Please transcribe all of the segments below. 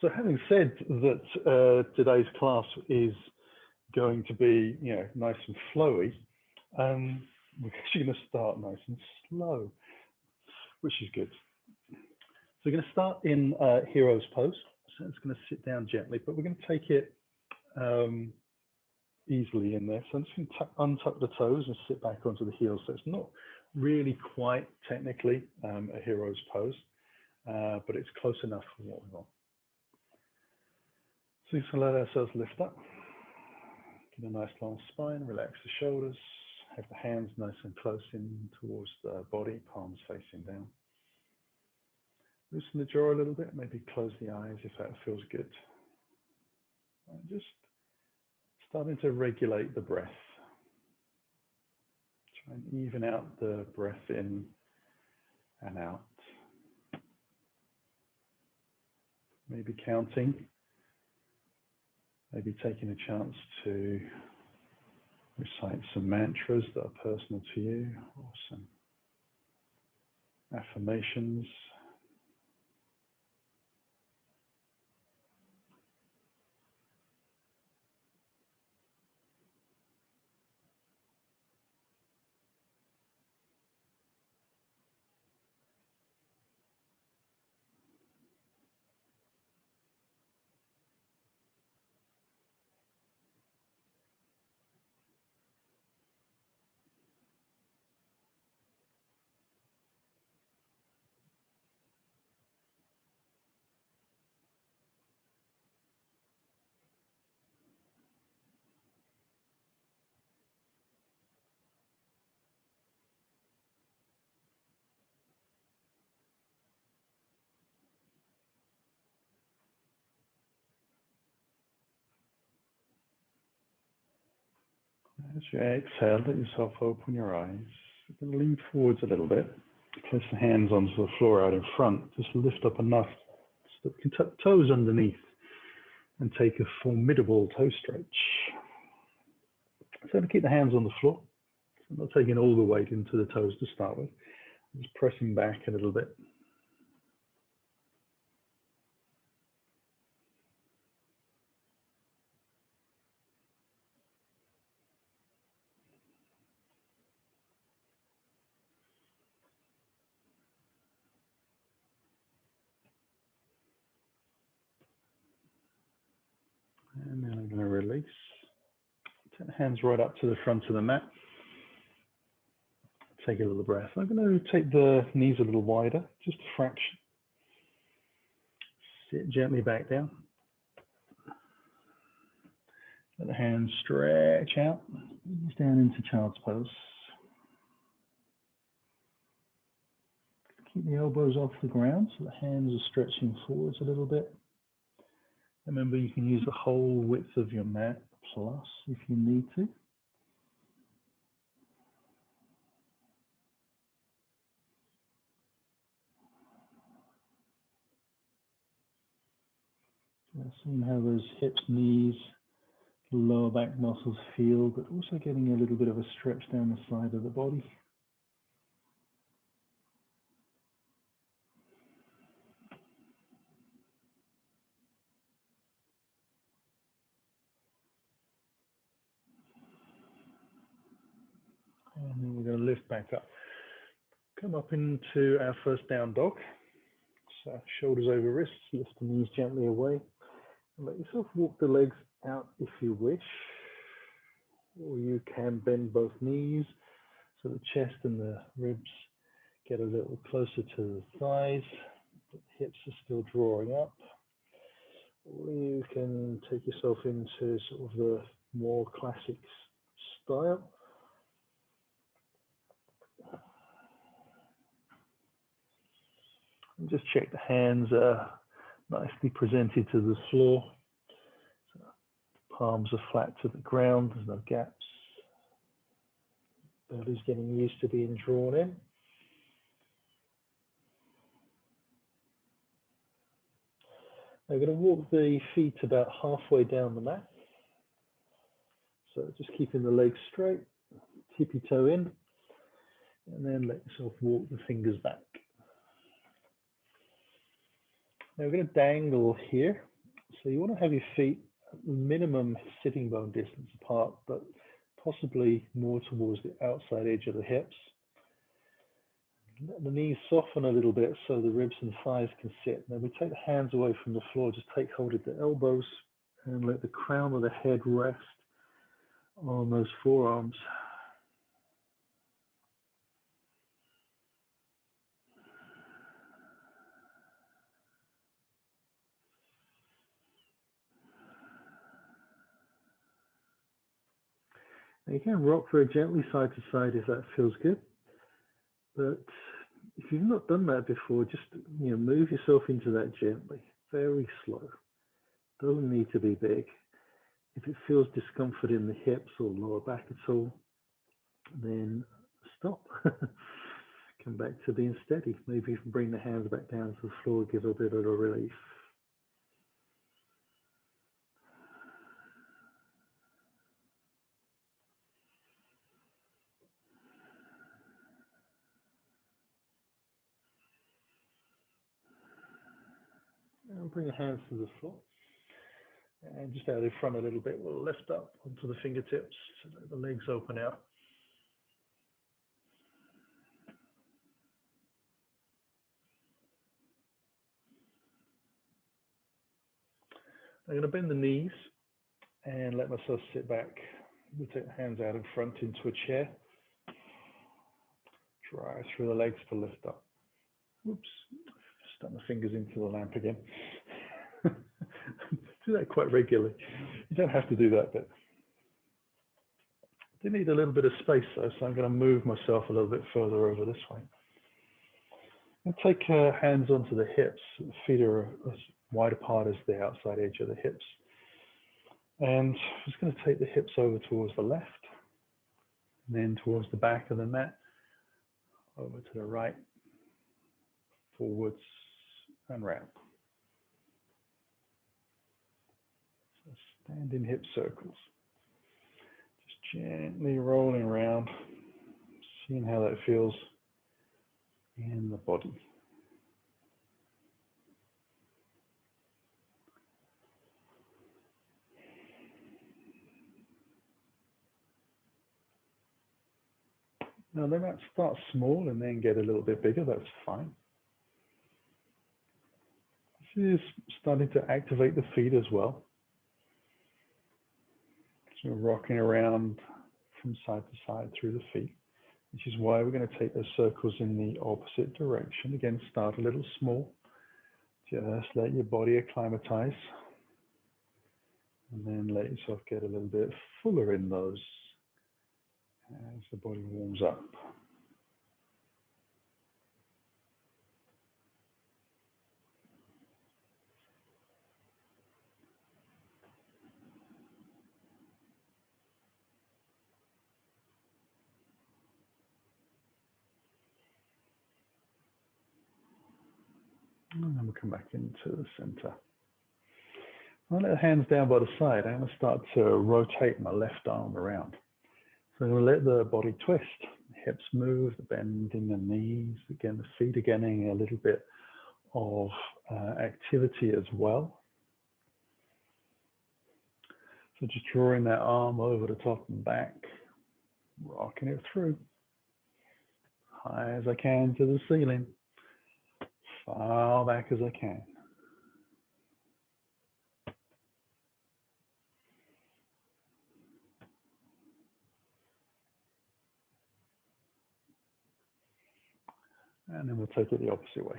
So having said that today's class is going to be, nice and flowy, we're actually going to start nice and slow, which is good. So we're going to start in hero's pose. So it's going to sit down gently, but we're going to take it easily in there. So I'm just going to untuck the toes and sit back onto the heels. So it's not really quite technically a hero's pose, but it's close enough for what we want. So just let ourselves lift up, get a nice long spine, relax the shoulders, have the hands nice and close in towards the body, palms facing down. Loosen the jaw a little bit, maybe close the eyes if that feels good. And just starting to regulate the breath. Try and even out the breath in and out. Maybe counting. Maybe taking a chance to recite some mantras that are personal to you, or some affirmations. As you exhale, let yourself open your eyes. You're going to lean forwards a little bit. Place the hands onto the floor out in front. Just lift up enough so that you can tuck toes underneath and take a formidable toe stretch. So to keep the hands on the floor. I'm not taking all the weight into the toes to start with. Just pressing back a little bit. And then I'm going to release. Take the hands right up to the front of the mat. Take a little breath. I'm going to take the knees a little wider, just a fraction. Sit gently back down. Let the hands stretch out. Ease down into child's pose. Keep the elbows off the ground so the hands are stretching forwards a little bit. Remember, you can use the whole width of your mat plus if you need to. Seeing how those hips, knees, lower back muscles feel, but also getting a little bit of a stretch down the side of the body. And then we're going to lift back up. Come up into our first down dog. So shoulders over wrists, lift the knees gently away. And let yourself walk the legs out if you wish. Or you can bend both knees so the chest and the ribs get a little closer to the thighs, but the hips are still drawing up. Or you can take yourself into sort of the more classic style. And just check the hands are nicely presented to the floor. So palms are flat to the ground, there's no gaps. Belly's getting used to being drawn in. Now we're going to walk the feet about halfway down the mat. So just keeping the legs straight, tippy toe in, and then let yourself walk the fingers back. Now we're going to dangle here So you want to have your feet minimum sitting bone distance apart, but possibly more towards the outside edge of the hips. Let the knees soften a little bit so the ribs and thighs can sit. Then we take the hands away from the floor, just take hold of the elbows and let the crown of the head rest on those forearms. Now you can rock very gently side to side if that feels good. But if you've not done that before, just move yourself into that gently, very slow. Doesn't need to be big. If it feels discomfort in the hips or lower back at all, then stop. Come back to being steady. Maybe you can bring the hands back down to the floor, give a bit of a relief. And bring the hands to the floor. And just out in front a little bit, we'll lift up onto the fingertips so that the legs open out. I'm going to bend the knees and let myself sit back. We'll take the hands out in front into a chair. Drive through the legs to lift up. Oops, stuck my fingers into the lamp again. Do that quite regularly. You don't have to do that, but I do need a little bit of space though, so I'm going to move myself a little bit further over this way. And take hands onto the hips. The feet are as wide apart as the outside edge of the hips. And I'm just going to take the hips over towards the left, and then towards the back of the mat, over to the right, forwards and round. So standing hip circles. Just gently rolling around, seeing how that feels in the body. Now they might start small and then get a little bit bigger, that's fine. This is starting to activate the feet as well. So we're rocking around from side to side through the feet, which is why we're going to take those circles in the opposite direction. Again, start a little small. Just let your body acclimatize. And then let yourself get a little bit fuller in those as the body warms up. And then we'll come back into the center. I'll let the hands down by the side. I'm going to start to rotate my left arm around. So I'm going to let the body twist. The hips move, the bend in the knees. Again, the feet are getting a little bit of activity as well. So just drawing that arm over the top and back, rocking it through. High as I can to the ceiling. Far back as I can. And then we'll take it the opposite way.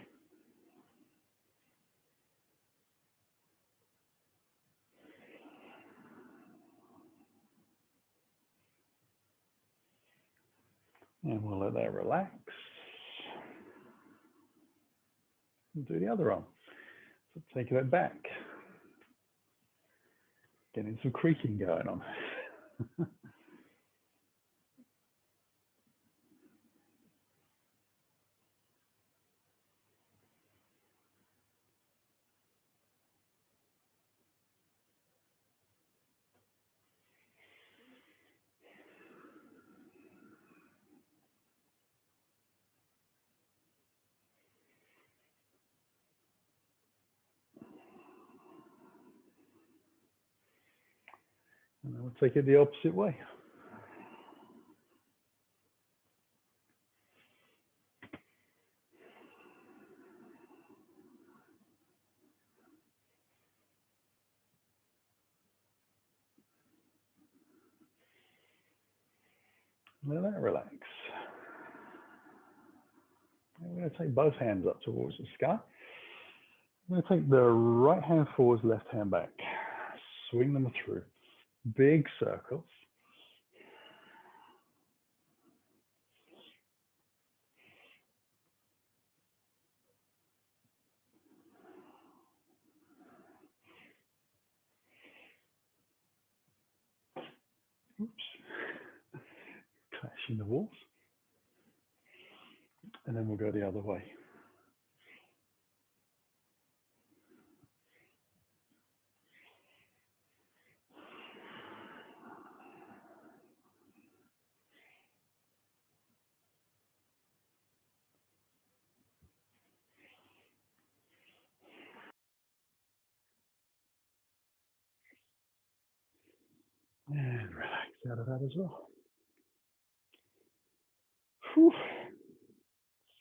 And we'll let that relax. And do the other arm. So take that back. Getting some creaking going on. And then we'll take it the opposite way. Let that relax. And we're going to take both hands up towards the sky. I'm going to take the right hand forwards, left hand back. Swing them through. Big circles. Oops. Clashing the walls. And then we'll go the other way. And relax out of that as well. Whew.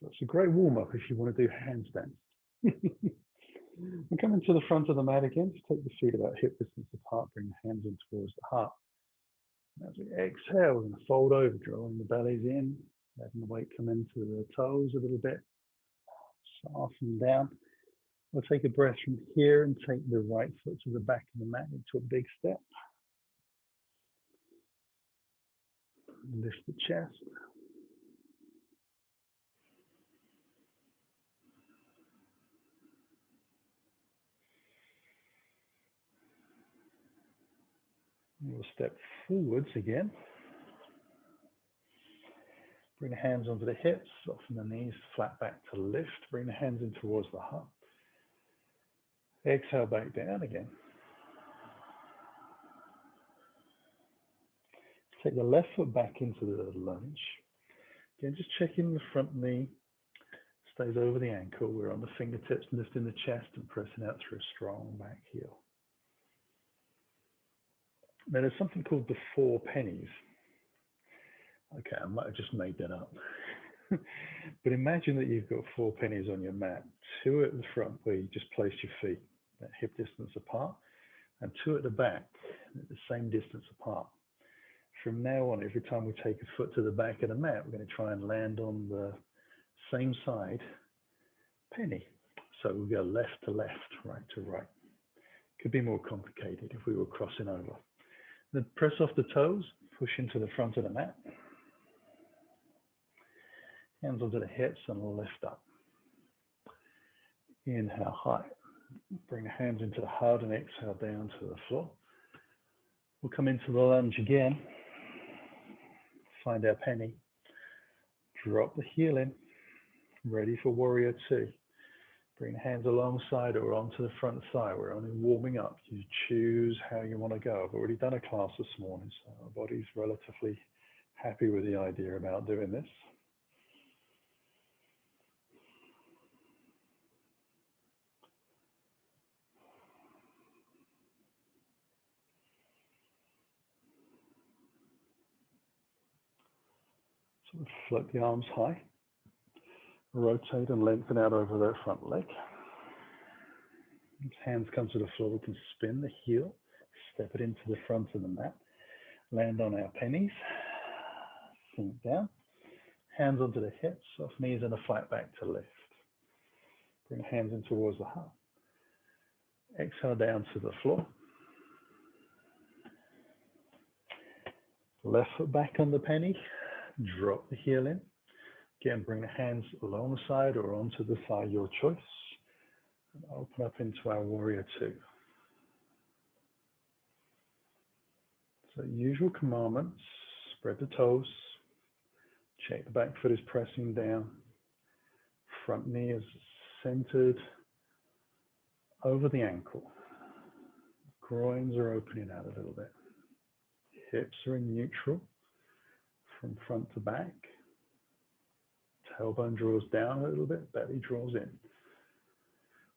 So it's a great warm-up if you want to do handstands. And coming to the front of the mat again, just take the feet about hip distance apart, bring the hands in towards the heart. And as we exhale, we're going to fold over, drawing the bellies in, letting the weight come into the toes a little bit, soften down. We'll take a breath from here and take the right foot to the back of the mat into a big step. Lift the chest. We'll step forwards again. Bring the hands onto the hips, soften the knees, flat back to lift. Bring the hands in towards the heart. Exhale back down again. Take the left foot back into the lunge. Again, just checking the front knee stays over the ankle. We're on the fingertips, lifting the chest and pressing out through a strong back heel. Now there's something called the 4 pennies. Okay, I might have just made that up. But imagine that you've got 4 pennies on your mat, 2 at the front where you just place your feet at hip distance apart, and 2 at the back at the same distance apart. From now on, every time we take a foot to the back of the mat, we're going to try and land on the same side penny. So we'll go left to left, right to right. Could be more complicated if we were crossing over. Then press off the toes, push into the front of the mat. Hands onto the hips and lift up. Inhale high. Bring the hands into the heart and exhale down to the floor. We'll come into the lunge again. Find our penny. Drop the heel in. Ready for warrior 2. Bring the hands alongside or onto the front side. We're only warming up. You choose how you want to go. I've already done a class this morning, so our body's relatively happy with the idea about doing this. So we'll float the arms high. Rotate and lengthen out over that front leg. As hands come to the floor, we can spin the heel, step it into the front of the mat, land on our pennies, sink down, hands onto the hips, soft knees and a flat back to lift. Bring the hands in towards the heart. Exhale down to the floor. Left foot back on the penny, drop the heel in. Again, bring the hands alongside or onto the thigh, your choice. And open up into our warrior 2. So usual commandments, spread the toes, check the back foot is pressing down, front knee is centered over the ankle. Groins are opening out a little bit. Hips are in neutral from front to back. Tailbone draws down a little bit, belly draws in.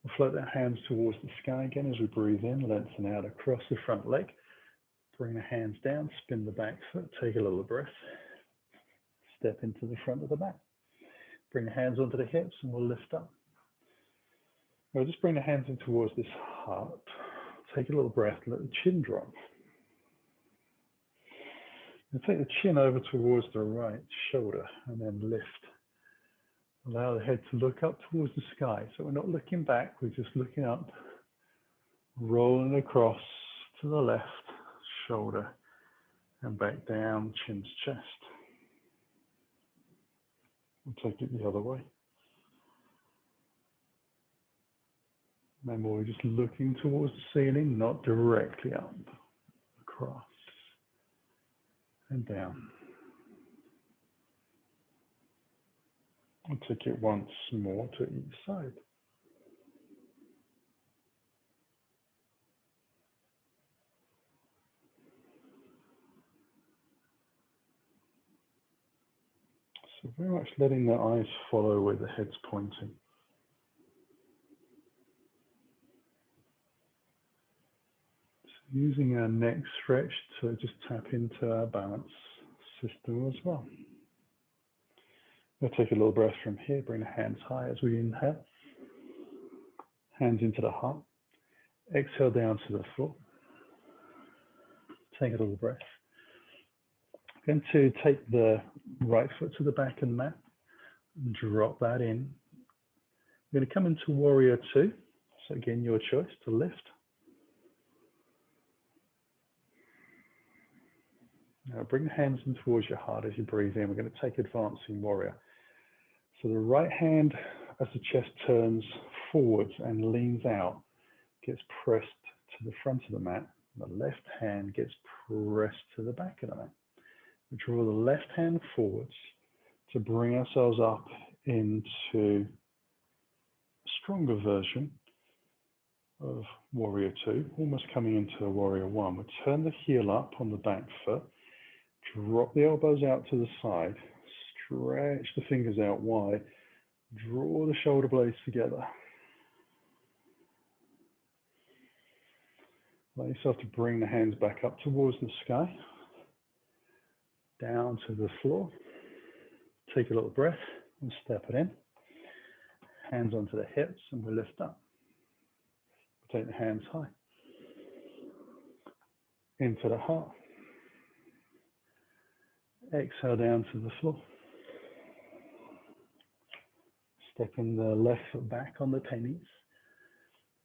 We'll float our hands towards the sky again as we breathe in, lengthen out across the front leg. Bring the hands down, spin the back foot, take a little breath. Step into the front of the mat. Bring the hands onto the hips and we'll lift up. Now just bring the hands in towards this heart. Take a little breath, let the chin drop. And take the chin over towards the right shoulder and then lift. Allow the head to look up towards the sky. So we're not looking back, we're just looking up, rolling across to the left shoulder and back down, chin to chest. We'll take it the other way. Remember, we're just looking towards the ceiling, not directly up, across and down. We'll take it once more to each side. So very much letting the eyes follow where the head's pointing. Using our neck stretch to just tap into our balance system as well. We'll take a little breath from here, bring the hands high as we inhale. Hands into the heart. Exhale down to the floor. Take a little breath. Going to take the right foot to the back of the mat. Drop that in. We're going to come into warrior two. So again, your choice to lift. Now bring the hands in towards your heart as you breathe in. We're going to take advancing warrior. So the right hand, as the chest turns forwards and leans out, gets pressed to the front of the mat. The left hand gets pressed to the back of the mat. We draw the left hand forwards to bring ourselves up into a stronger version of warrior two, almost coming into a warrior one. We turn the heel up on the back foot. Drop the elbows out to the side, stretch the fingers out wide, draw the shoulder blades together. Allow yourself to bring the hands back up towards the sky, down to the floor. Take a little breath and step it in. Hands onto the hips and we lift up. Take the hands high. Into the heart. Exhale down to the floor. Stepping the left foot back on the pennies.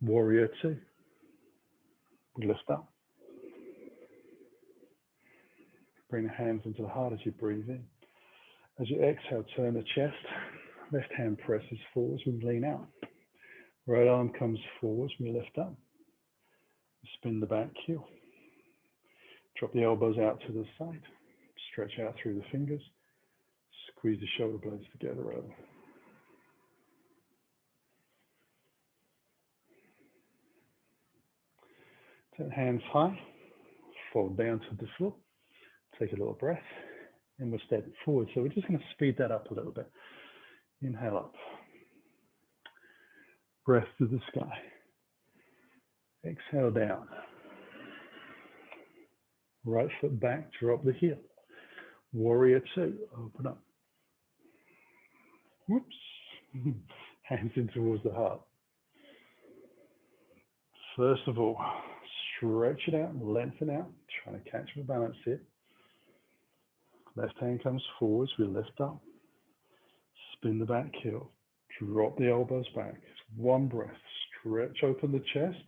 Warrior two. We lift up. Bring the hands into the heart as you breathe in. As you exhale, turn the chest. Left hand presses forwards, we lean out. Right arm comes forwards, we lift up. Spin the back heel. Drop the elbows out to the side. Stretch out through the fingers. Squeeze the shoulder blades together over. Take the hands high. Fold down to the floor. Take a little breath. And we'll step it forward. So we're just going to speed that up a little bit. Inhale up. Breath to the sky. Exhale down. Right foot back, drop the heel. Warrior two, open up. Whoops. Hands in towards the heart. First of all, stretch it out and lengthen out. Trying to catch the balance here. Left hand comes forwards, we lift up. Spin the back heel. Drop the elbows back. One breath. Stretch open the chest.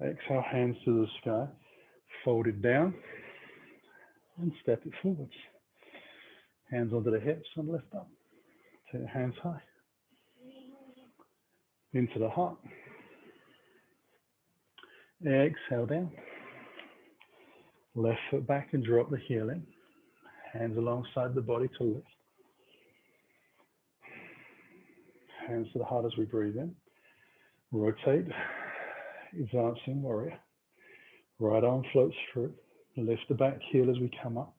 Exhale, hands to the sky. Fold it down and step it forwards. Hands onto the hips and lift up. Take the hands high. Into the heart. Exhale down. Left foot back and drop the heel in. Hands alongside the body to lift. Hands to the heart as we breathe in. Rotate. Advancing warrior. Right arm floats through. Lift the back heel as we come up.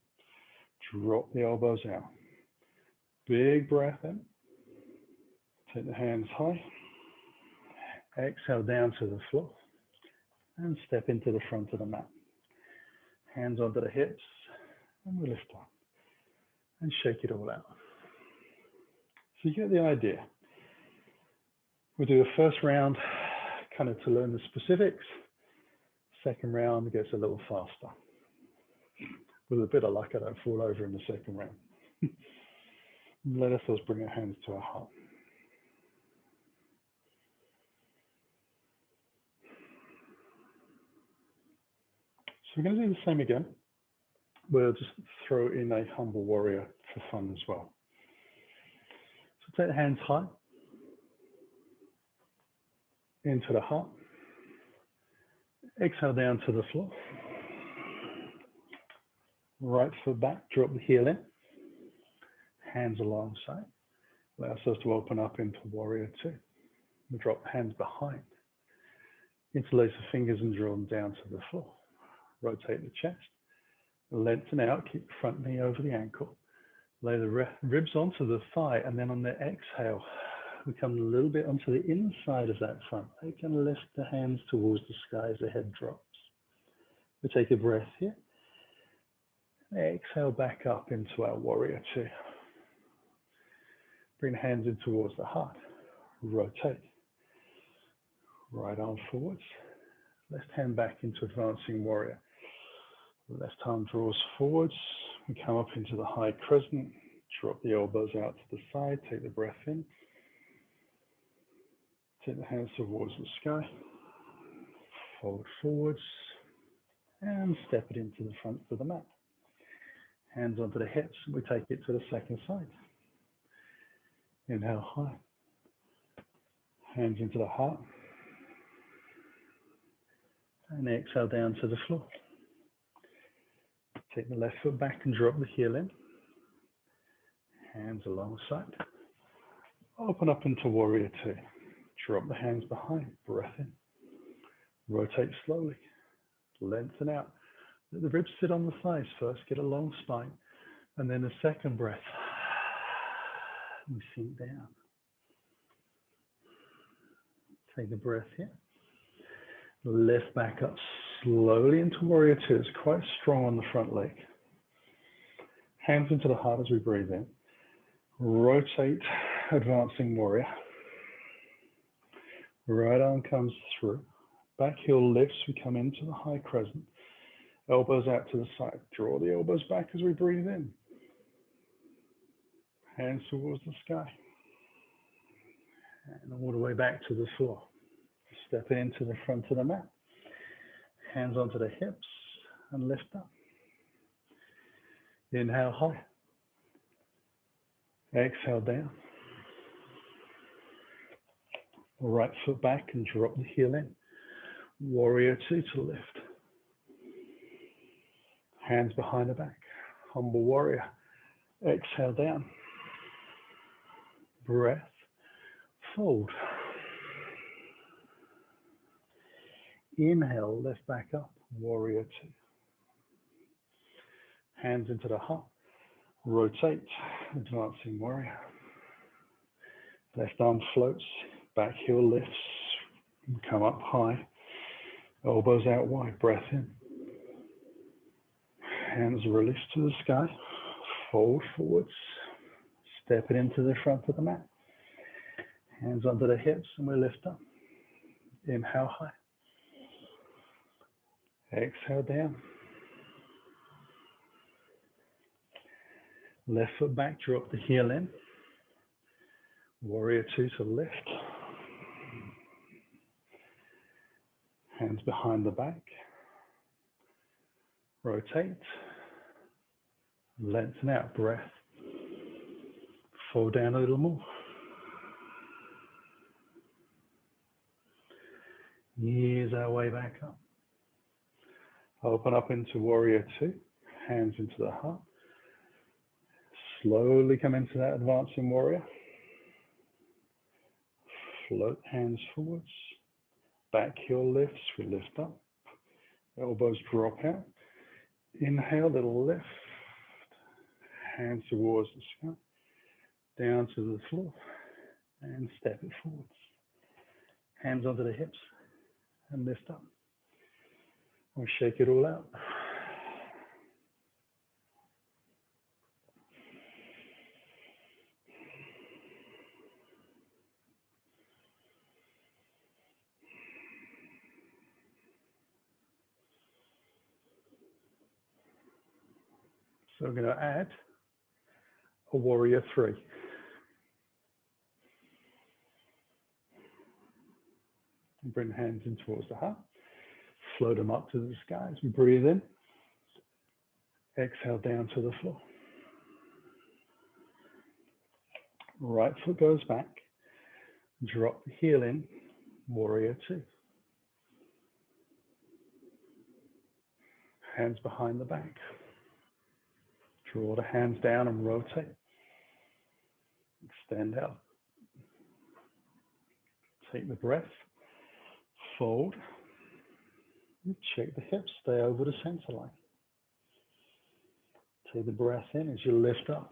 Drop the elbows out. Big breath in. Take the hands high. Exhale down to the floor. And step into the front of the mat. Hands onto the hips, and we lift up and shake it all out. So you get the idea. We'll do a first round kind of to learn the specifics. Second round gets a little faster. With a bit of luck, I don't fall over in the second round. Let us bring our hands to our heart. So we're going to do the same again. We'll just throw in a humble warrior for fun as well. So take the hands high, into the heart. Exhale down to the floor. Right foot back, drop the heel in. Hands alongside. Allow ourselves to open up into warrior two. We drop hands behind. Interlace the fingers and draw them down to the floor. Rotate the chest. Lengthen out, keep the front knee over the ankle. Lay the ribs onto the thigh, and then on the exhale, we come a little bit onto the inside of that front leg and lift the hands towards the sky as the head drops. We take a breath here. Exhale back up into our warrior two. Bring the hands in towards the heart. Rotate. Right arm forwards. Left hand back into advancing warrior. Left arm draws forwards. We come up into the high crescent. Drop the elbows out to the side. Take the breath in. Take the hands towards the sky. Fold forwards. And step it into the front of the mat. Hands onto the hips. We take it to the second side. Inhale high. Hands into the heart. And exhale down to the floor. Take the left foot back and drop the heel in. Hands alongside. Open up into warrior two. Drop the hands behind. Breath in. Rotate slowly. Lengthen out. Let the ribs sit on the thighs first. Get a long spine. And then a second breath. We sink down. Take a breath here. Lift back up slowly into warrior two. It's quite strong on the front leg. Hands into the heart as we breathe in. Rotate, advancing warrior. Right arm comes through. Back heel lifts. We come into the high crescent. Elbows out to the side. Draw the elbows back as we breathe in. Hands towards the sky. And all the way back to the floor. Step it into the front of the mat. Hands onto the hips and lift up. Inhale high. Exhale down. Right foot back and drop the heel in. Warrior two to lift. Hands behind the back. Humble warrior. Exhale down. Breath. Fold. Inhale, lift back up, warrior two. Hands into the heart. Rotate, advancing warrior. Left arm floats, back heel lifts. Come up high. Elbows out wide, breath in. Hands release to the sky. Fold forwards. Step it into the front of the mat. Hands under the hips and we lift up. Inhale high. Exhale down. Left foot back, drop the heel in. Warrior two to lift. Hands behind the back. Rotate. Lengthen out, breath. Fall down a little more. Ease our way back up. Open up into warrior two, hands into the heart. Slowly come into that advancing warrior. Float hands forwards. Back heel lifts, we lift up. Elbows drop out. Inhale, little lift. Hands towards the sky. Down to the floor. And step it forwards. Hands onto the hips and lift up. We'll shake it all out. So we're going to add a warrior 3. Bring the hands in towards the heart. Float them up to the sky as we breathe in. Exhale down to the floor. Right foot goes back. Drop the heel in. Warrior 2. Hands behind the back. Draw the hands down and rotate. Extend out. Take the breath. Fold. And check the hips. Stay over the center line. Take the breath in as you lift up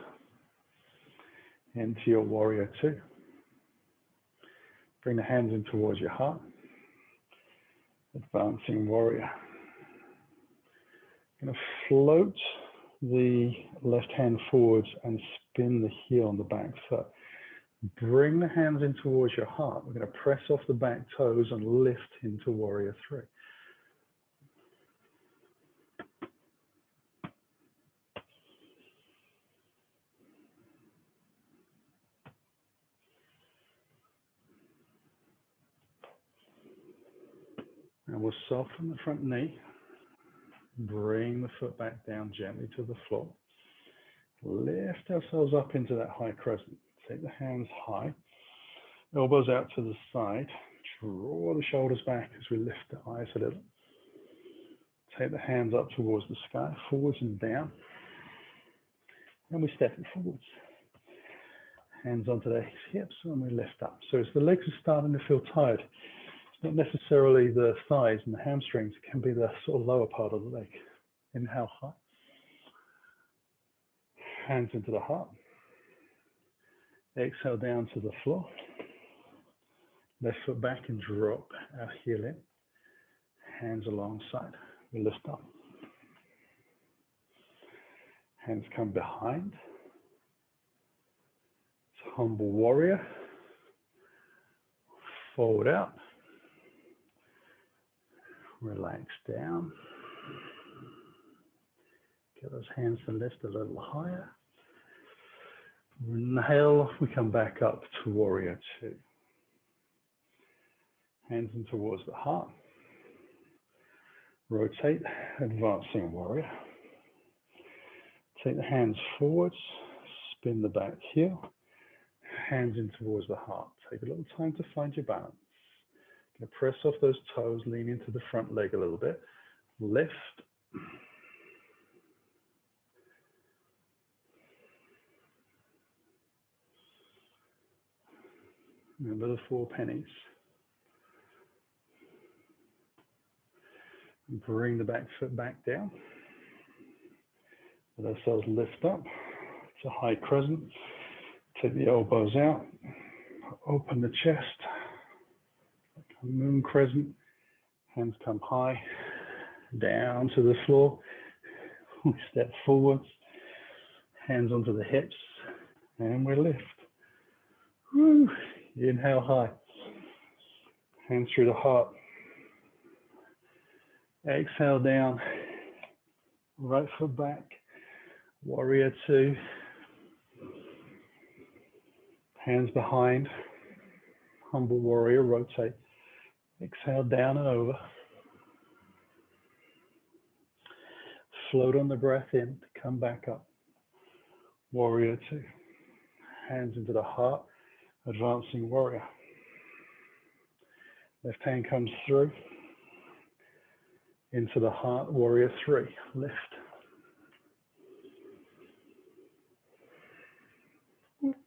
into your warrior 2. Bring the hands in towards your heart. Advancing warrior. Going to float the left hand forwards and spin the heel on the back foot. Bring the hands in towards your heart. We're going to press off the back toes and lift into warrior 3. And we'll soften the front knee. Bring the foot back down gently to the floor. Lift ourselves up into that high crescent. Take the hands high. Elbows out to the side. Draw the shoulders back as we lift the eyes a little. Take the hands up towards the sky, forwards and down. And we step it forwards. Hands onto the hips and we lift up. So as the legs are starting to feel tired, it's not necessarily the thighs and the hamstrings. It can be the sort of lower part of the leg. Inhale high. Hands into the heart. Exhale down to the floor. Left foot back and drop our heel in. Hands alongside. We lift up. Hands come behind. It's humble warrior. Forward out. Relax down. Get those hands to lift a little higher. Inhale, we come back up to warrior 2. Hands in towards the heart. Rotate, advancing warrior. Take the hands forwards, spin the back heel. Hands in towards the heart. Take a little time to find your balance. Going to press off those toes, lean into the front leg a little bit. Lift. Remember the 4 pennies. Bring the back foot back down. Let ourselves lift up. It's a high crescent. Take the elbows out. Open the chest. Like a moon crescent. Hands come high. Down to the floor. We step forwards. Hands onto the hips. And we lift. Woo. Inhale high. Hands through the heart. Exhale down. Right foot back. Warrior 2. Hands behind. Humble warrior. Rotate. Exhale down and over. Float on the breath in to come back up. Warrior 2. Hands into the heart. Advancing warrior. Left hand comes through. Into the heart. Warrior 3. Lift. Oops.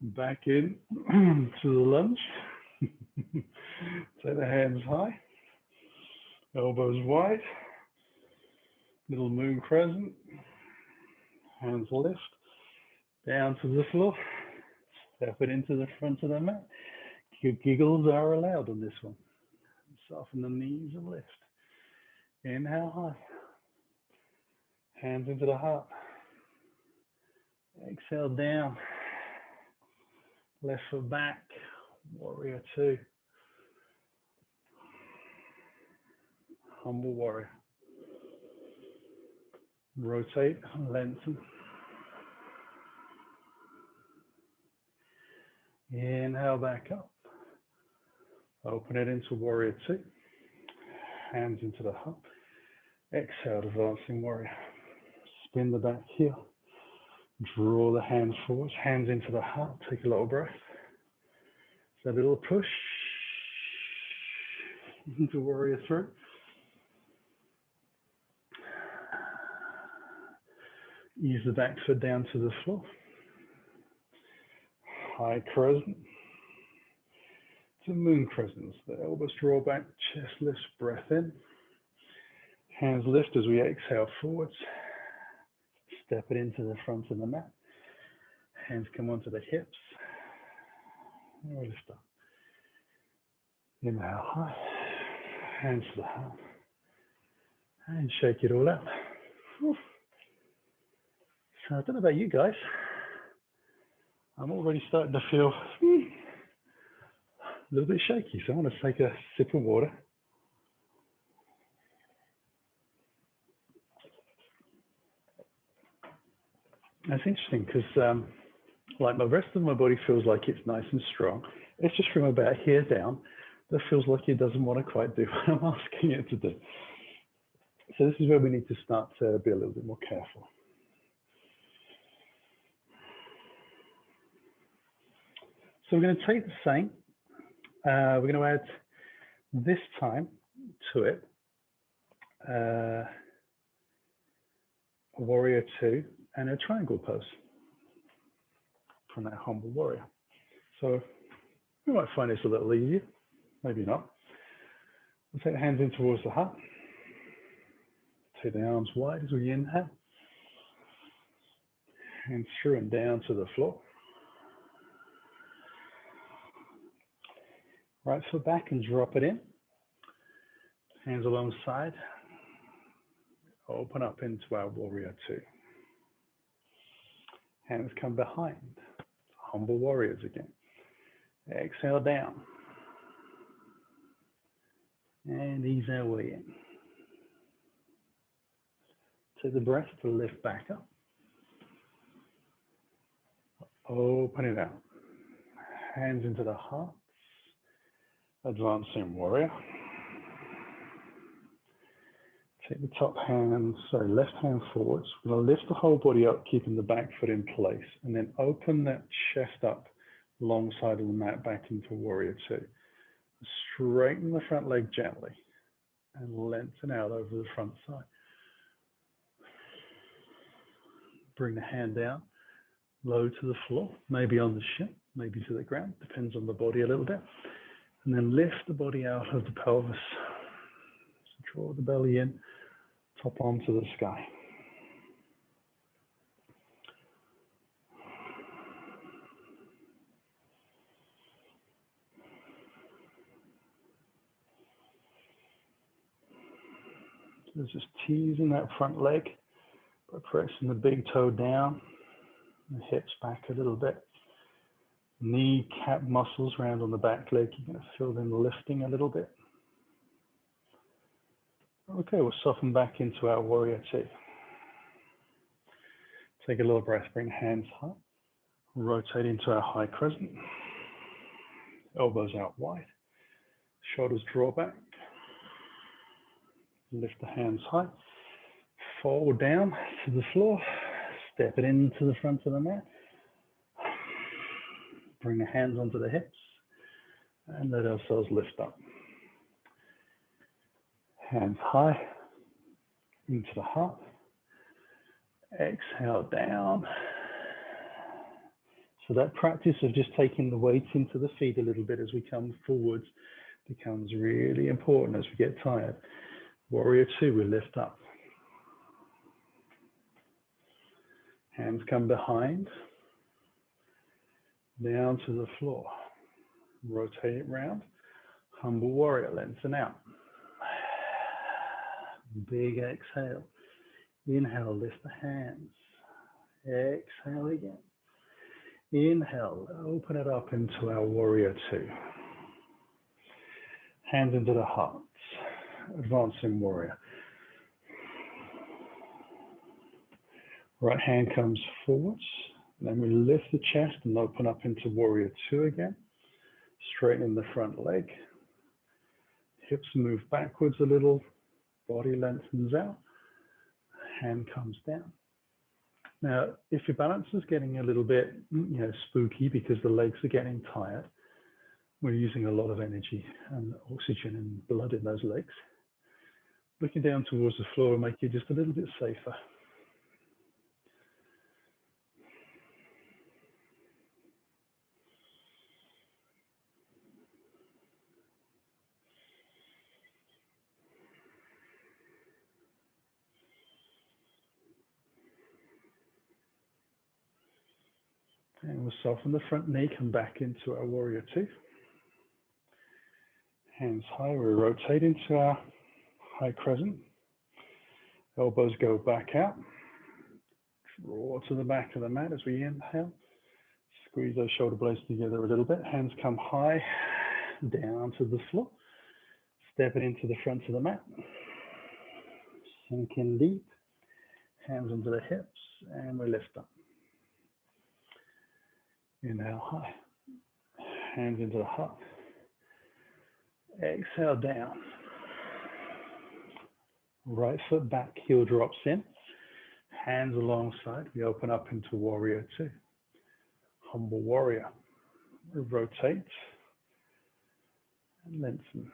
Back in to the lunge. Take the hands high. Elbows wide. Little moon crescent. Hands lift. Down to the floor. Step it into the front of the mat. Giggles are allowed on this one. Soften the knees and lift. Inhale high. Hands into the heart. Exhale down. Left foot back. Warrior 2. Humble warrior. Rotate, lengthen. Inhale back up. Open it into warrior two. Hands into the heart. Exhale, advancing warrior. Spin the back heel. Draw the hands forwards, hands into the heart. Take a little breath. So a little push into warrior three. Ease the back foot down to the floor. High crescent to moon crescents. The elbows draw back, chest lifts, breath in. Hands lift as we exhale forwards. Step it into the front of the mat. Hands come onto the hips. And we lift up. Inhale high. Hands to the heart. And shake it all out. Whew. So I don't know about you guys. I'm already starting to feel a little bit shaky. So I want to take a sip of water. That's interesting because like the rest of my body feels like it's nice and strong. It's just from about here down that feels like it doesn't want to quite do what I'm asking it to do. So this is where we need to start to be a little bit more careful. So we're going to take the same. We're going to add this time to it a warrior two and a triangle pose from that humble warrior. So we might find this a little easier, maybe not. We'll take the hands in towards the heart. Take the arms wide as we inhale. Hands through and down to the floor. Right foot back and drop it in. Hands alongside. Open up into our warrior two. Hands come behind. Humble warriors again. Exhale down. And ease our way in. Take the breath to lift back up. Open it out. Hands into the heart. Advancing warrior. Take the left hand forwards. We're going to lift the whole body up, keeping the back foot in place, and then open that chest up long side of the mat back into warrior two. Straighten the front leg gently and lengthen out over the front side. Bring the hand down, low to the floor, maybe on the shin, maybe to the ground, depends on the body a little bit. And then lift the body out of the pelvis. So draw the belly in, top arm to the sky. So just teasing that front leg by pressing the big toe down, the hips back a little bit. Kneecap muscles round on the back leg, you're going to feel them lifting a little bit. Okay, we'll soften back into our warrior two. Take a little breath, bring hands high. Rotate into our high crescent. Elbows out wide. Shoulders draw back. Lift the hands high. Fold down to the floor. Step it into the front of the mat. Bring the hands onto the hips and let ourselves lift up. Hands high into the heart. Exhale down. So that practice of just taking the weight into the feet a little bit as we come forwards becomes really important as we get tired. Warrior two, we lift up. Hands come behind. Down to the floor. Rotate it round. Humble warrior, lengthen out. Big exhale. Inhale, lift the hands. Exhale again. Inhale, open it up into our warrior two. Hands into the heart. Advancing warrior. Right hand comes forwards, and then we lift the chest and open up into warrior two again. Straighten the front leg. Hips move backwards a little, body lengthens out, hand comes down. Now, if your balance is getting a little bit, spooky because the legs are getting tired, we're using a lot of energy and oxygen and blood in those legs. Looking down towards the floor will make you just a little bit safer. And we'll soften the front knee, come back into our warrior two. Hands high, we rotate into our high crescent. Elbows go back out. Draw to the back of the mat as we inhale. Squeeze those shoulder blades together a little bit. Hands come high, down to the floor. Step it into the front of the mat. Sink in deep. Hands into the hips, and we lift up. Inhale high. Hands into the heart. Exhale down. Right foot back, heel drops in. Hands alongside. We open up into warrior two. Humble warrior. Rotate and lengthen.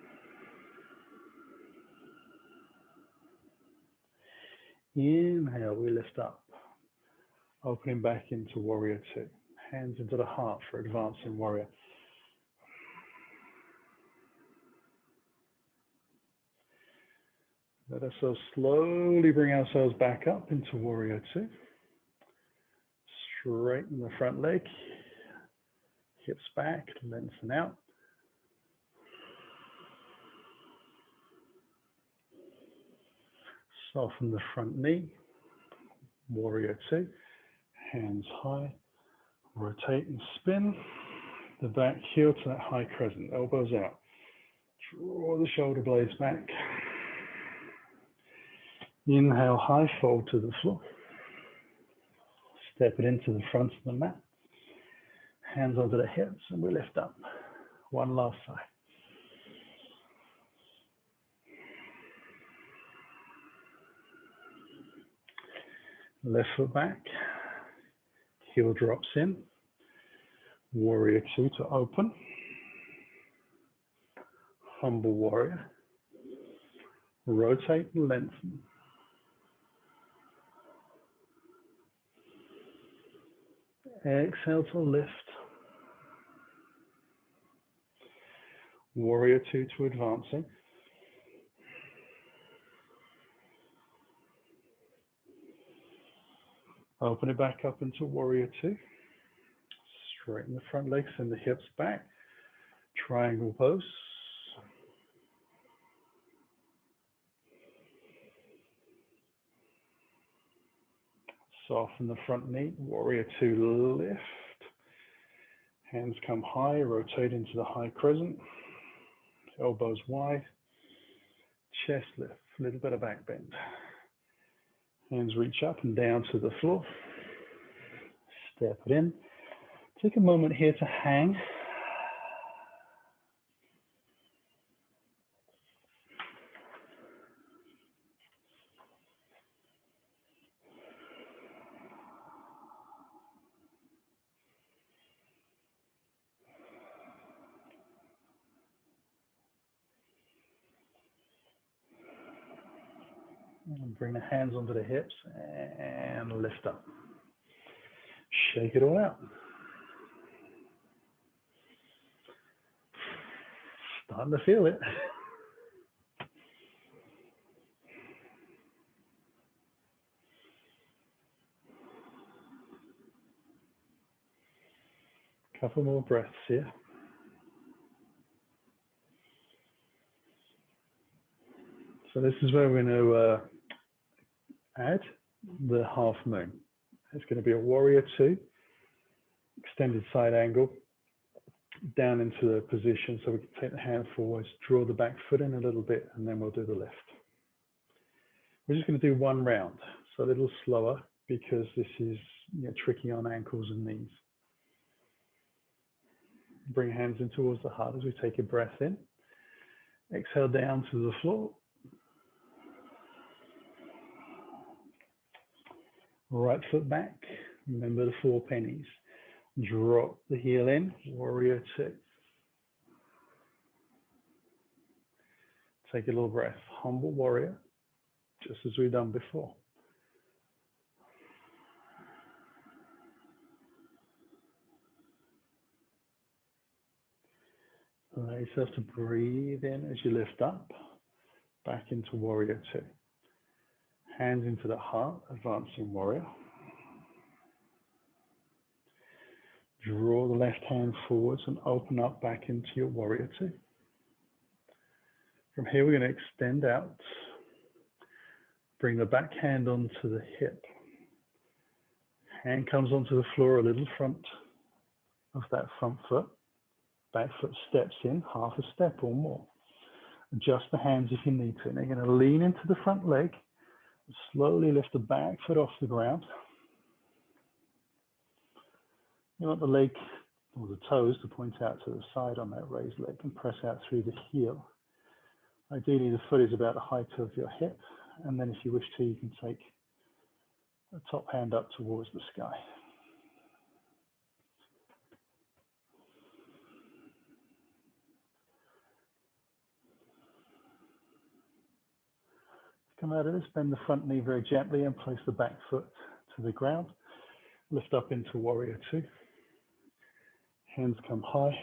Inhale, we lift up. Opening back into warrior two. Hands into the heart for advancing warrior. Let ourselves slowly bring ourselves back up into warrior two. Straighten the front leg. Hips back, lengthen out. Soften the front knee. Warrior two. Hands high. Rotate and spin. The back heel to that high crescent. Elbows out. Draw the shoulder blades back. Inhale high, fold to the floor. Step it into the front of the mat. Hands onto the hips and we lift up. One last side. Left foot back. Heel drops in. Warrior two to open. Humble warrior. Rotate and lengthen. Exhale to lift. Warrior two to advancing. Open it back up into warrior two. Straighten the front legs and the hips back. Triangle pose. Soften the front knee, warrior two lift. Hands come high, rotate into the high crescent. Elbows wide. Chest lift, a little bit of back bend. Hands reach up and down to the floor. Step it in. Take a moment here to hang. And bring the hands onto the hips and lift up. Shake it all out. Starting to feel it. Couple more breaths here. So this is where we're going to add the half moon. It's going to be a warrior two, extended side angle, down into the position so we can take the hand forwards, draw the back foot in a little bit, and then we'll do the lift. We're just going to do one round, so a little slower, because this is tricky on ankles and knees. Bring hands in towards the heart as we take a breath in. Exhale down to the floor. Right foot back. Remember the 4 pennies. Drop the heel in, warrior 2. Take a little breath, humble warrior, just as we've done before. Allow yourself to breathe in as you lift up, back into warrior 2. Hands into the heart, advancing warrior. Draw the left hand forwards and open up back into your warrior 2. From here, we're going to extend out. Bring the back hand onto the hip. Hand comes onto the floor a little front of that front foot. Back foot steps in, half a step or more. Adjust the hands if you need to. Now you're going to lean into the front leg. Slowly lift the back foot off the ground. You want the leg or the toes to point out to the side on that raised leg and press out through the heel. Ideally, the foot is about the height of your hip. And then if you wish to, you can take the top hand up towards the sky. Come out of this, bend the front knee very gently and place the back foot to the ground. Lift up into warrior 2. Hands come high,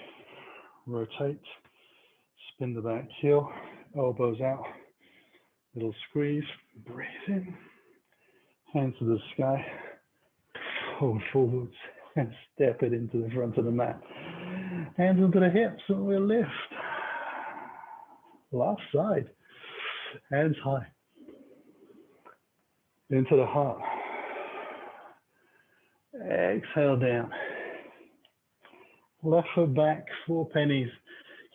rotate, spin the back heel, elbows out, little squeeze, breathe in, hands to the sky, fold forwards and step it into the front of the mat. Hands onto the hips and we'll lift. Last side, hands high, into the heart. Exhale down. Left foot back, 4 pennies.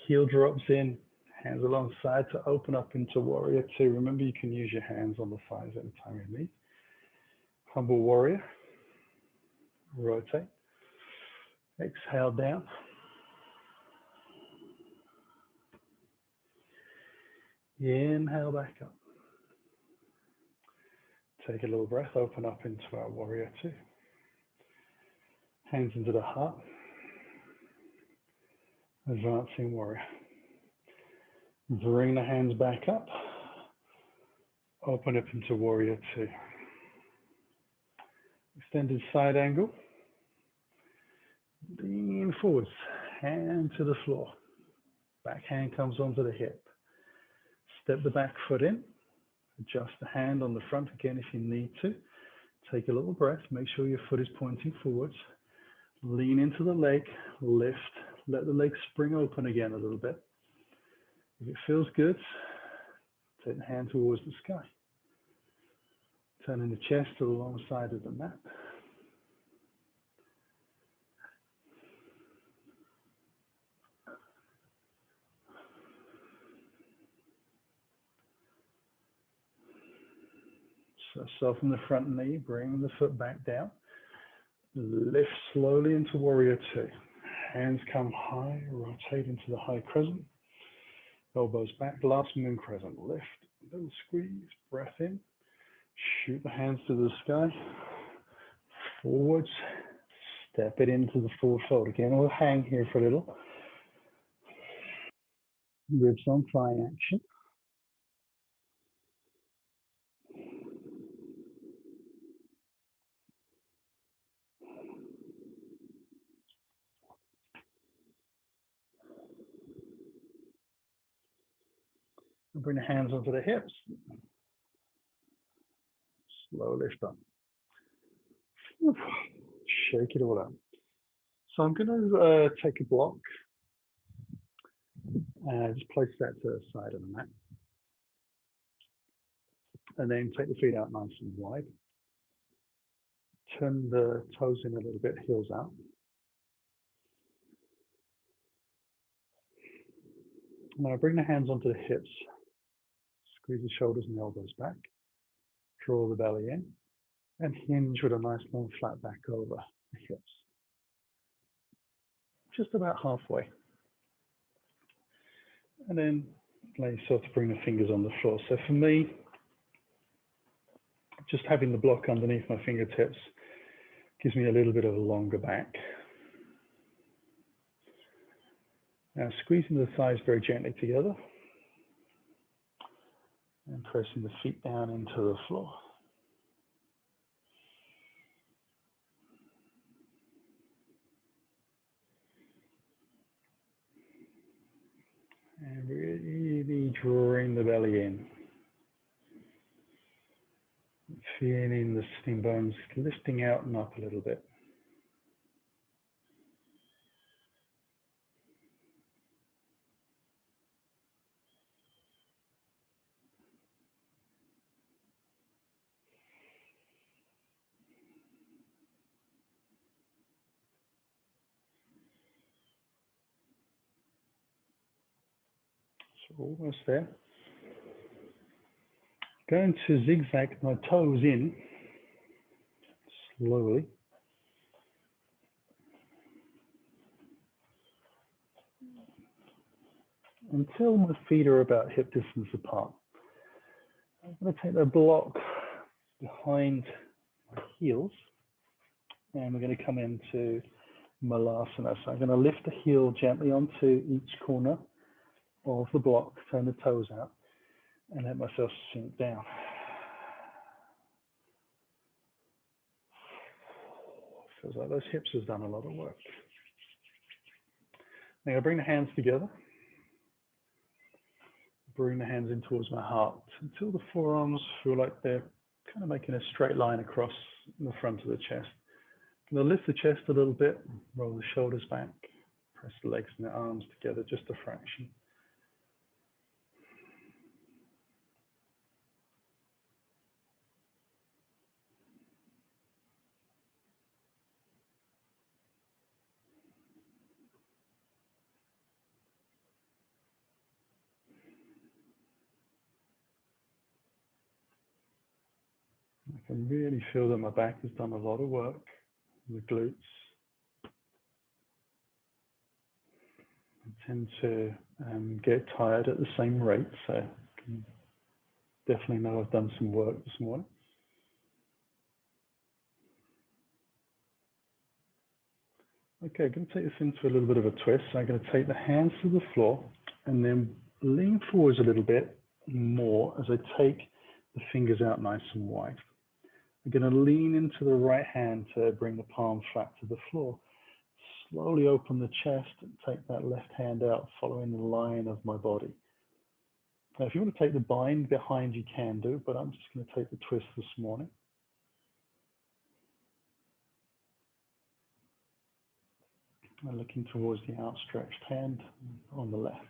Heel drops in, hands alongside to open up into warrior 2. Remember, you can use your hands on the thighs anytime you need. Humble warrior. Rotate. Exhale down. Inhale back up. Take a little breath, open up into our warrior 2. Hands into the heart. Advancing warrior. Bring the hands back up. Open up into warrior 2. Extended side angle. Lean forwards. Hand to the floor. Back hand comes onto the hip. Step the back foot in. Adjust the hand on the front again if you need to. Take a little breath. Make sure your foot is pointing forwards. Lean into the leg. Lift. Let the leg spring open again a little bit. If it feels good, take the hand towards the sky. Turning the chest to the long side of the mat. So soften the front knee, bring the foot back down. Lift slowly into warrior 2. Hands come high, rotate into the high crescent. Elbows back, last moon crescent. Lift, little squeeze, breath in. Shoot the hands to the sky. Forwards, step it into the forward fold. Again, we'll hang here for a little. Ribs on thigh action. And bring the hands onto the hips. Slow lift up. Shake it all out. So I'm going to take a block. Just place that to the side of the mat. And then take the feet out nice and wide. Turn the toes in a little bit, heels out. Now bring the hands onto the hips. Squeeze the shoulders and the elbows back. Draw the belly in. And hinge with a nice long flat back over the hips. Just about halfway. And then allow yourself to bring the fingers on the floor. So for me, just having the block underneath my fingertips gives me a little bit of a longer back. Now squeezing the thighs very gently together and pressing the feet down into the floor. And really drawing the belly in. Feeling the sitting bones lifting out and up a little bit. So almost there. Going to zigzag my toes in slowly. Until my feet are about hip distance apart. I'm going to take the block behind my heels and we're going to come into Malasana. So I'm going to lift the heel gently onto each corner of the block, turn the toes out and let myself sink down. Feels like those hips have done a lot of work. Now I bring the hands together. Bring the hands in towards my heart until the forearms feel like they're kind of making a straight line across the front of the chest. I'm going to lift the chest a little bit, roll the shoulders back, press the legs and the arms together just a fraction. I can really feel that my back has done a lot of work, the glutes. I tend to get tired at the same rate, so I can definitely know I've done some work this morning. Okay, I'm going to take this into a little bit of a twist. So I'm going to take the hands to the floor and then lean forwards a little bit more as I take the fingers out nice and wide. I'm going to lean into the right hand to bring the palm flat to the floor. Slowly open the chest and take that left hand out, following the line of my body. Now, if you want to take the bind behind, you can do, but I'm just going to take the twist this morning. And looking towards the outstretched hand on the left.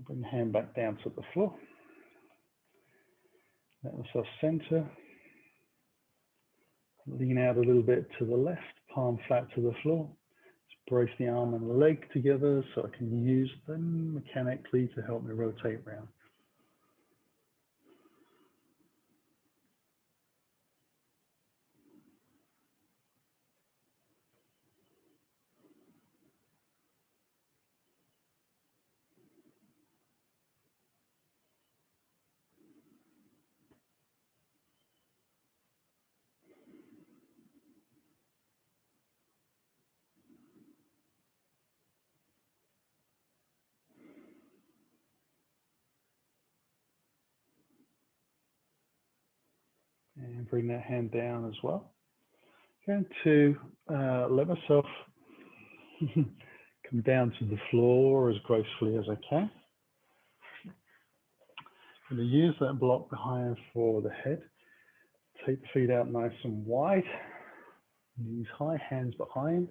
Bring the hand back down to the floor. Let myself center. Lean out a little bit to the left, palm flat to the floor. Just brace the arm and the leg together so I can use them mechanically to help me rotate around. And bring that hand down as well. I'm going to let myself come down to the floor as gracefully as I can. I'm going to use that block behind for the head. Take the feet out nice and wide. Knees high, hands behind.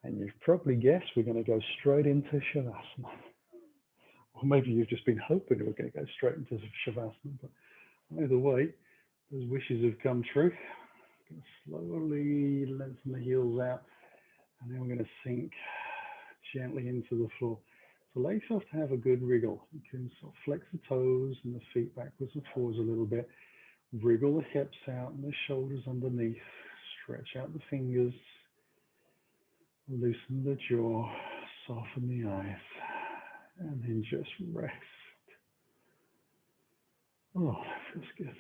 And you've probably guessed we're going to go straight into Shavasana. Or maybe you've just been hoping we're going to go straight into Shavasana. But either way, those wishes have come true. Slowly lengthen the heels out And then we're going to sink gently into the floor. So allow yourself to have a good wriggle. You can sort of flex the toes and the feet backwards and forwards a little bit. Wriggle the hips out and the shoulders underneath. Stretch out the fingers. Loosen the jaw. Soften the eyes. And then just rest. Oh, that feels good.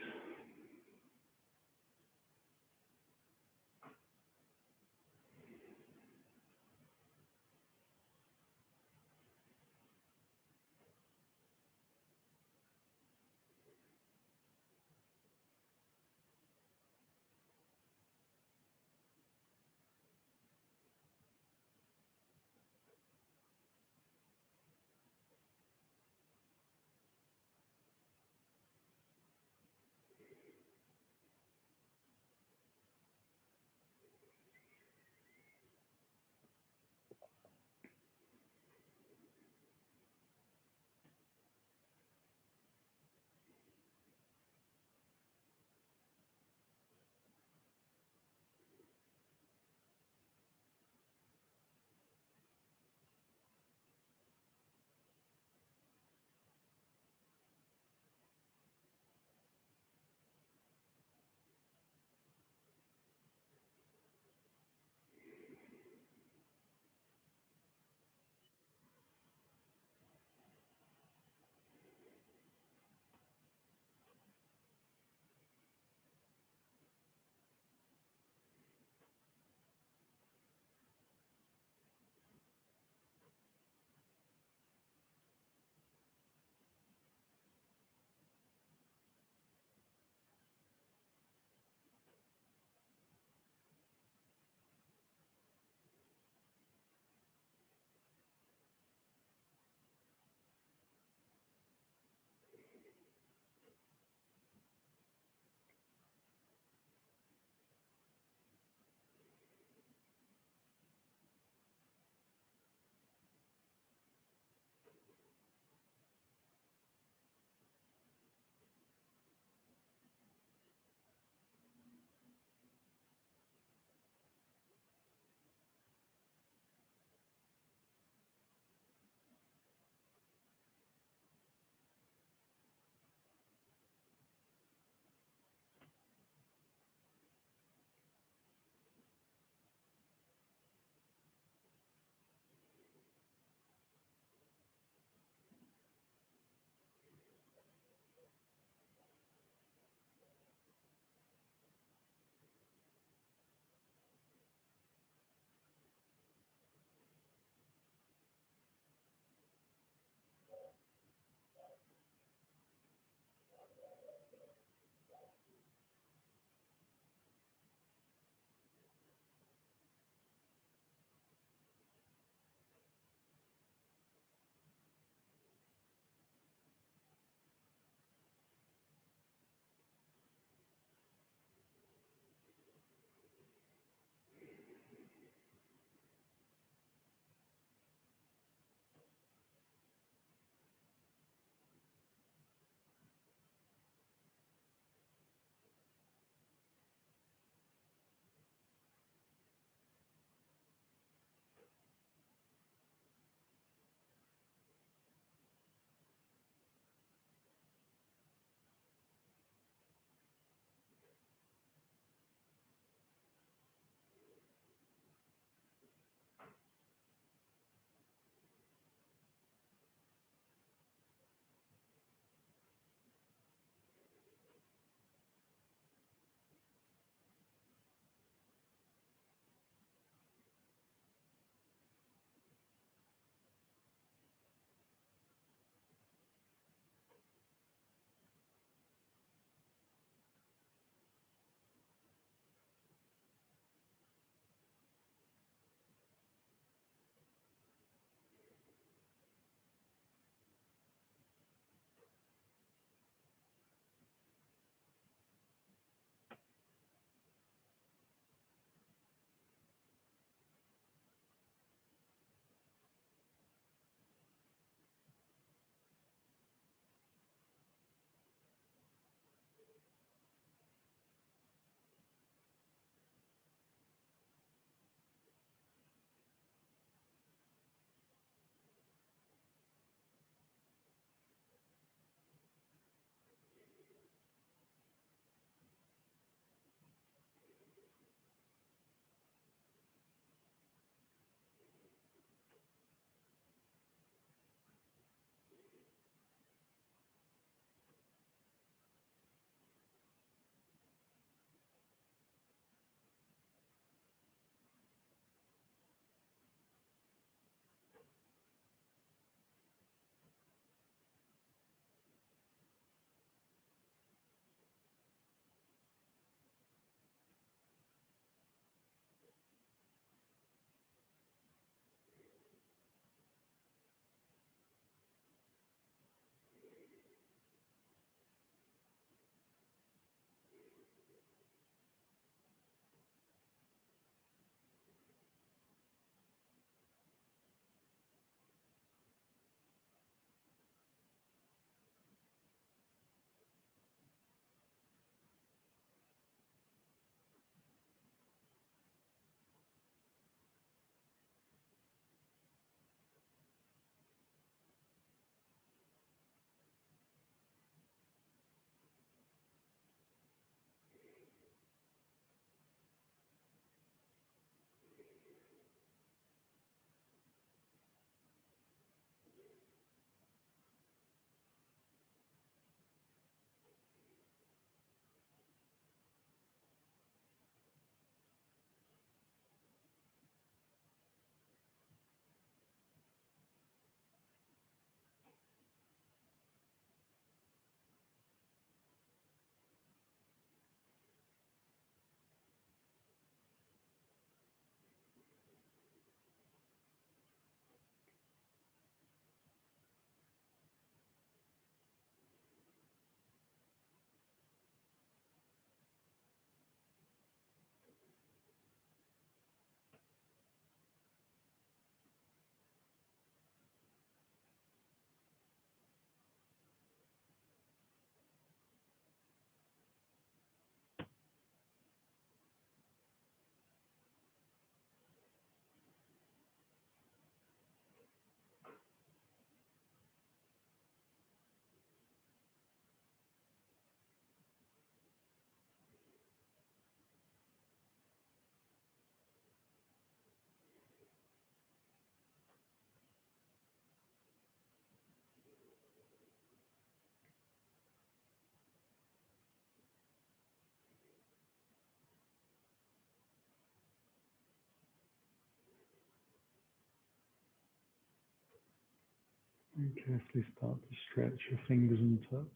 And carefully start to stretch your fingers and toes.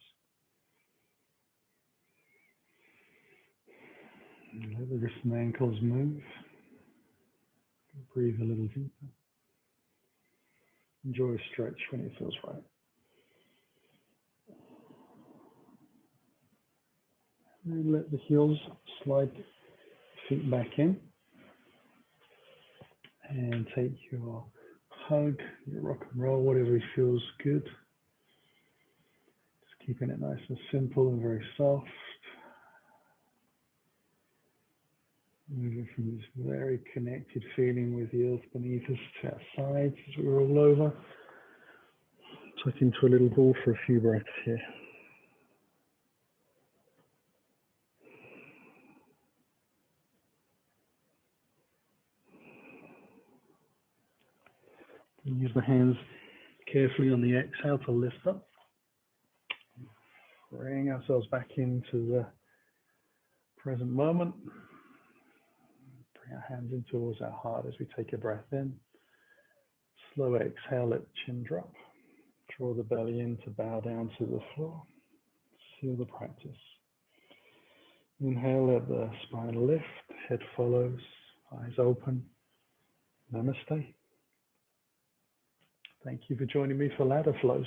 And let the wrists and ankles move. Breathe a little deeper. Enjoy a stretch when it feels right. And let the heels slide feet back in. And take your hug, your rock and roll, whatever feels good. Just keeping it nice and simple and very soft. Moving from this very connected feeling with the earth beneath us to our sides as we roll over. Tuck into a little ball for a few breaths here. Use the hands carefully on the exhale to lift up. Bring ourselves back into the present moment. Bring our hands in towards our heart as we take a breath in. Slow exhale, let the chin drop. Draw the belly in to bow down to the floor. Seal the practice. Inhale, let the spine lift, head follows, eyes open. Namaste. Thank you for joining me for Ladder Flows.